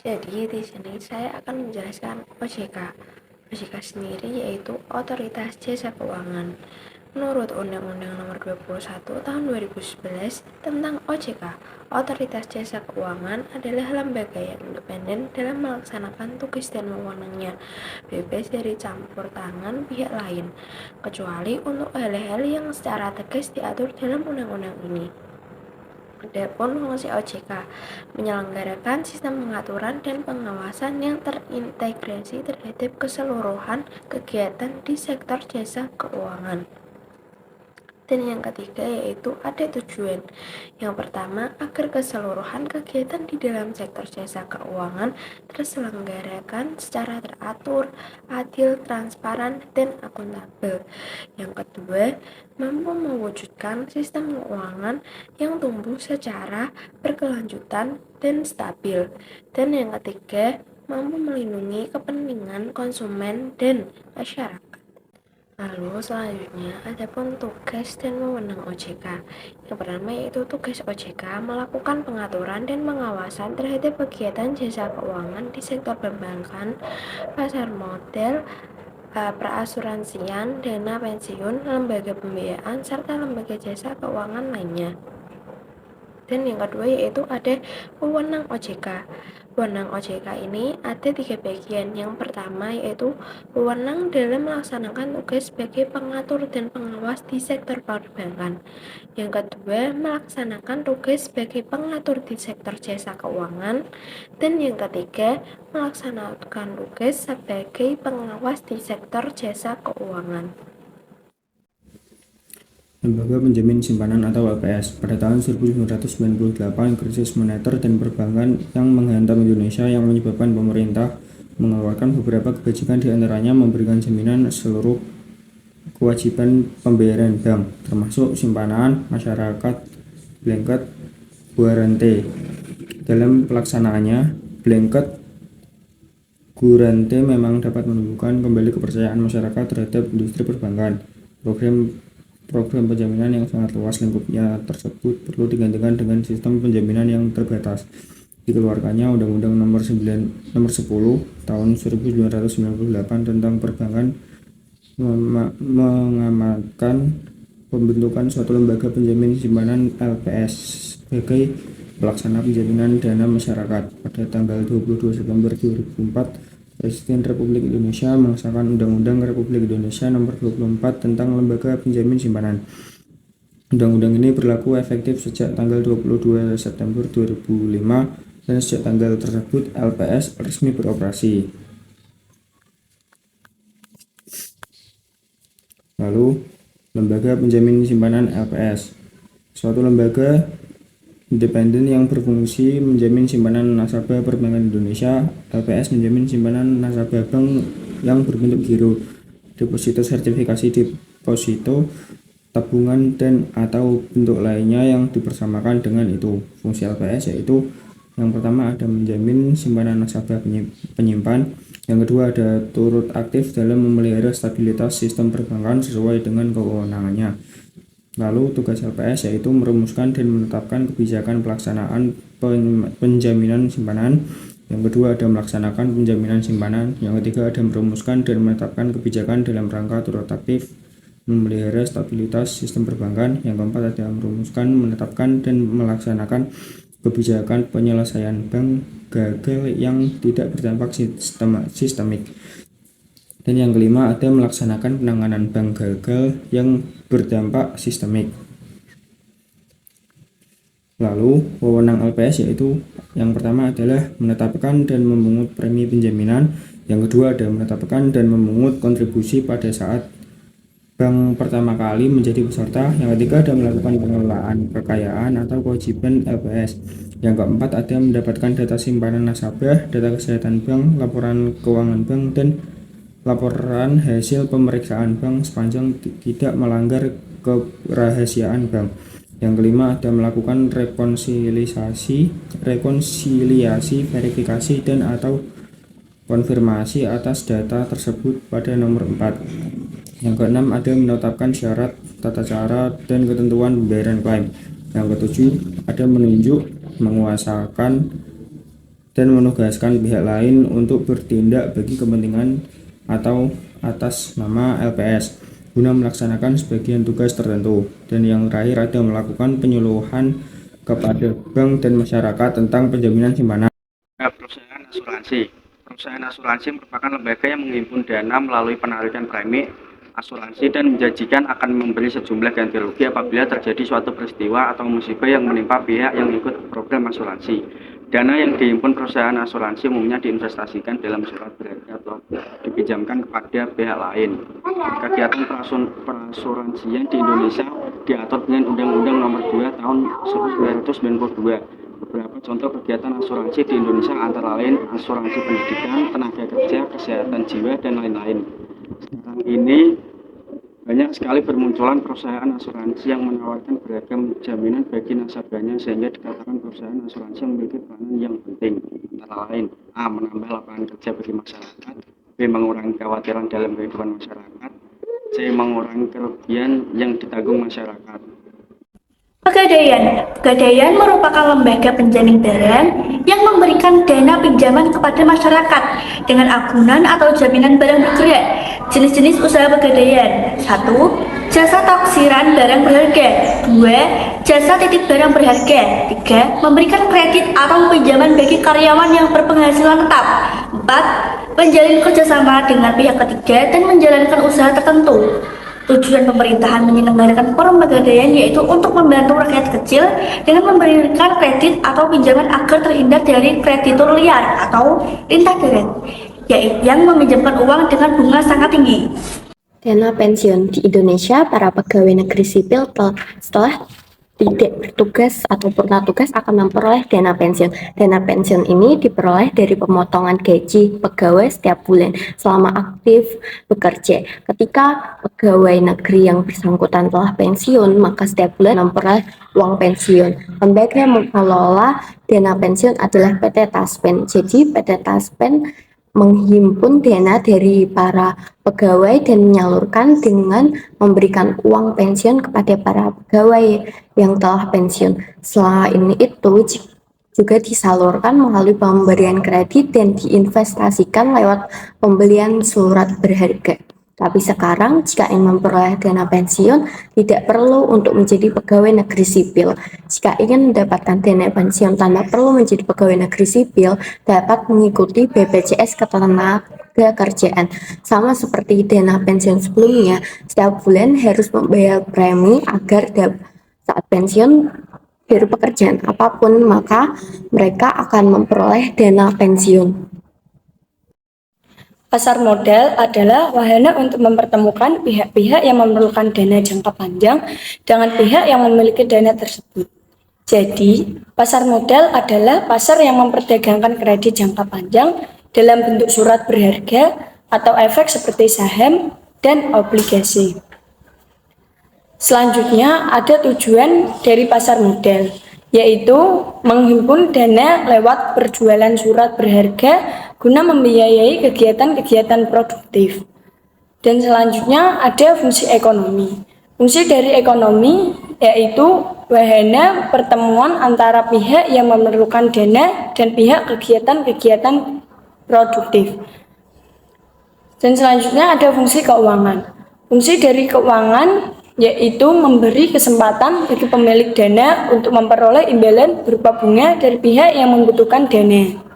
Jadi di sini saya akan menjelaskan OJK. OJK sendiri yaitu Otoritas Jasa Keuangan. Menurut Undang-Undang Nomor 21 Tahun 2011 tentang OJK, Otoritas Jasa Keuangan adalah lembaga yang independen dalam melaksanakan tugas dan wewenangnya, bebas dari campur tangan pihak lain, kecuali untuk hal-hal yang secara tegas diatur dalam undang-undang ini. Adapun fungsi OJK menyelenggarakan sistem pengaturan dan pengawasan yang terintegrasi terhadap keseluruhan kegiatan di sektor jasa keuangan. Dan yang ketiga yaitu ada tujuan. Yang pertama, agar keseluruhan kegiatan di dalam sektor jasa keuangan terselenggarakan secara teratur, adil, transparan, dan akuntabel. Yang kedua, mampu mewujudkan sistem keuangan yang tumbuh secara berkelanjutan dan stabil. Dan yang ketiga, mampu melindungi kepentingan konsumen dan masyarakat. Lalu selanjutnya ada pun tugas dan wewenang OJK. Yang pertama yaitu tugas OJK melakukan pengaturan dan pengawasan terhadap kegiatan jasa keuangan di sektor perbankan, pasar modal, perasuransian, dana pensiun, lembaga pembiayaan, serta lembaga jasa keuangan lainnya. Dan yang kedua yaitu ada wewenang OJK. Wewenang OJK ini ada 3 bagian. Yang pertama yaitu wewenang dalam melaksanakan tugas sebagai pengatur dan pengawas di sektor perbankan. Yang kedua, melaksanakan tugas sebagai pengatur di sektor jasa keuangan. Dan yang ketiga, melaksanakan tugas sebagai pengawas di sektor jasa keuangan. Lembaga Penjamin Simpanan atau LPS. Pada tahun 1998, krisis moneter dan perbankan yang menghantam Indonesia yang menyebabkan pemerintah mengeluarkan beberapa kebijakan, diantaranya memberikan jaminan seluruh kewajiban pembayaran bank, termasuk simpanan masyarakat blanket guarante. Dalam pelaksanaannya, blanket guarante memang dapat menumbuhkan kembali kepercayaan masyarakat terhadap industri perbankan. Program penjaminan yang sangat luas lingkupnya tersebut perlu digantikan dengan sistem penjaminan yang terbatas. Dikeluarkannya Undang-Undang Nomor 10 Tahun 1998 tentang perbankan mengamankan pembentukan suatu lembaga penjamin simpanan LPS sebagai pelaksana penjaminan dana masyarakat. Pada tanggal 22 September 2004, Presiden Republik Indonesia mengesahkan Undang-Undang Republik Indonesia Nomor 24 tentang Lembaga Penjamin Simpanan. Undang-undang ini berlaku efektif sejak tanggal 22 September 2005 dan sejak tanggal tersebut LPS resmi beroperasi. Lalu, Lembaga Penjamin Simpanan LPS, suatu lembaga independen yang berfungsi menjamin simpanan nasabah perbankan Indonesia. LPS menjamin simpanan nasabah bank yang berbentuk giro, deposito, sertifikasi deposito, tabungan, dan atau bentuk lainnya yang dipersamakan dengan itu. Fungsi LPS yaitu yang pertama ada menjamin simpanan nasabah penyimpan, yang kedua ada turut aktif dalam memelihara stabilitas sistem perbankan sesuai dengan kewenangannya. Lalu tugas LPS yaitu merumuskan dan menetapkan kebijakan pelaksanaan penjaminan simpanan. Yang kedua ada melaksanakan penjaminan simpanan. Yang ketiga ada merumuskan dan menetapkan kebijakan dalam rangka turut aktif memelihara stabilitas sistem perbankan. Yang keempat ada merumuskan, menetapkan, dan melaksanakan kebijakan penyelesaian bank gagal yang tidak berdampak sistemik. Dan yang kelima ada melaksanakan penanganan bank gagal yang berdampak sistemik. Lalu wewenang LPS yaitu yang pertama adalah menetapkan dan memungut premi penjaminan, yang kedua ada menetapkan dan memungut kontribusi pada saat bank pertama kali menjadi peserta, yang ketiga ada melakukan pengelolaan kekayaan atau kewajiban LPS, yang keempat ada mendapatkan data simpanan nasabah, data kesehatan bank, laporan keuangan bank, dan laporan hasil pemeriksaan bank sepanjang tidak melanggar kerahasiaan bank. Yang kelima ada melakukan rekonsiliasi, verifikasi, dan atau konfirmasi atas data tersebut pada nomor 4. Yang keenam ada menetapkan syarat, tata cara, dan ketentuan pembayaran klaim. Yang ketujuh ada menunjuk, menguasakan, dan menugaskan pihak lain untuk bertindak bagi kepentingan atau atas nama LPS guna melaksanakan sebagian tugas tertentu. Dan yang terakhir ada melakukan penyuluhan kepada bank dan masyarakat tentang penjaminan simpanan. Perusahaan asuransi. Perusahaan asuransi merupakan lembaga yang menghimpun dana melalui penarikan premi asuransi dan menjanjikan akan memberi sejumlah ganti rugi apabila terjadi suatu peristiwa atau musibah yang menimpa pihak yang ikut program asuransi. Dana yang dihimpun perusahaan asuransi umumnya diinvestasikan dalam surat berharga atau dipinjamkan kepada pihak lain. Kegiatan perasuransian di Indonesia diatur dengan Undang-Undang Nomor 2 Tahun 1992. Beberapa contoh kegiatan asuransi di Indonesia antara lain asuransi pendidikan, tenaga kerja, kesehatan jiwa, dan lain-lain. Sekarang ini banyak sekali bermunculan perusahaan asuransi yang menawarkan beragam jaminan bagi nasabahnya sehingga dikatakan perusahaan asuransi memiliki peranan yang penting, antara lain A. Menambah lapangan kerja bagi masyarakat, B. Mengurangi kekhawatiran dalam kehidupan masyarakat, C. Mengurangi kerugian yang ditanggung masyarakat. Pegadaian. Pegadaian merupakan lembaga penjamin barang yang memberikan dana pinjaman kepada masyarakat dengan agunan atau jaminan barang bergerak. Jenis-jenis usaha pegadaian. 1. Jasa taksiran barang berharga. 2. Jasa titip barang berharga. 3. Memberikan kredit atau pinjaman bagi karyawan yang berpenghasilan tetap. 4. Menjalin kerjasama dengan pihak ketiga dan menjalankan usaha tertentu. Tujuan pemerintahan menyelenggarakan forum pegadaian yaitu untuk membantu rakyat kecil dengan memberikan kredit atau pinjaman agar terhindar dari kreditur liar atau lintah darat, yaitu yang meminjamkan uang dengan bunga sangat tinggi. Dana pensiun di Indonesia, para pegawai negeri sipil setelah tidak bertugas atau purna tugas akan memperoleh dana pensiun. Dana pensiun ini diperoleh dari pemotongan gaji pegawai setiap bulan selama aktif bekerja. Ketika pegawai negeri yang bersangkutan telah pensiun, maka setiap bulan memperoleh uang pensiun. Lembaga yang mengelola dana pensiun adalah PT Taspen. Jadi PT Taspen menghimpun dana dari para pegawai dan menyalurkan dengan memberikan uang pensiun kepada para pegawai yang telah pensiun. Selain itu juga disalurkan melalui pemberian kredit dan diinvestasikan lewat pembelian surat berharga. Tapi sekarang jika ingin memperoleh dana pensiun tidak perlu untuk menjadi pegawai negeri sipil. Jika ingin mendapatkan dana pensiun tanpa perlu menjadi pegawai negeri sipil, dapat mengikuti BPJS Ketenagakerjaan. Sama seperti dana pensiun sebelumnya, setiap bulan harus membayar premi agar saat pensiun dari pekerjaan apapun, maka mereka akan memperoleh dana pensiun. Pasar modal adalah wahana untuk mempertemukan pihak-pihak yang memerlukan dana jangka panjang dengan pihak yang memiliki dana tersebut. Jadi, pasar modal adalah pasar yang memperdagangkan kredit jangka panjang dalam bentuk surat berharga atau efek seperti saham dan obligasi. Selanjutnya, ada tujuan dari pasar modal, yaitu menghimpun dana lewat perjualan surat berharga guna membiayai kegiatan-kegiatan produktif. Dan selanjutnya ada fungsi ekonomi. Fungsi dari ekonomi yaitu wahana pertemuan antara pihak yang memerlukan dana dan pihak kegiatan-kegiatan produktif. Dan selanjutnya ada fungsi keuangan. Fungsi dari keuangan yaitu memberi kesempatan bagi pemilik dana untuk memperoleh imbalan berupa bunga dari pihak yang membutuhkan dana.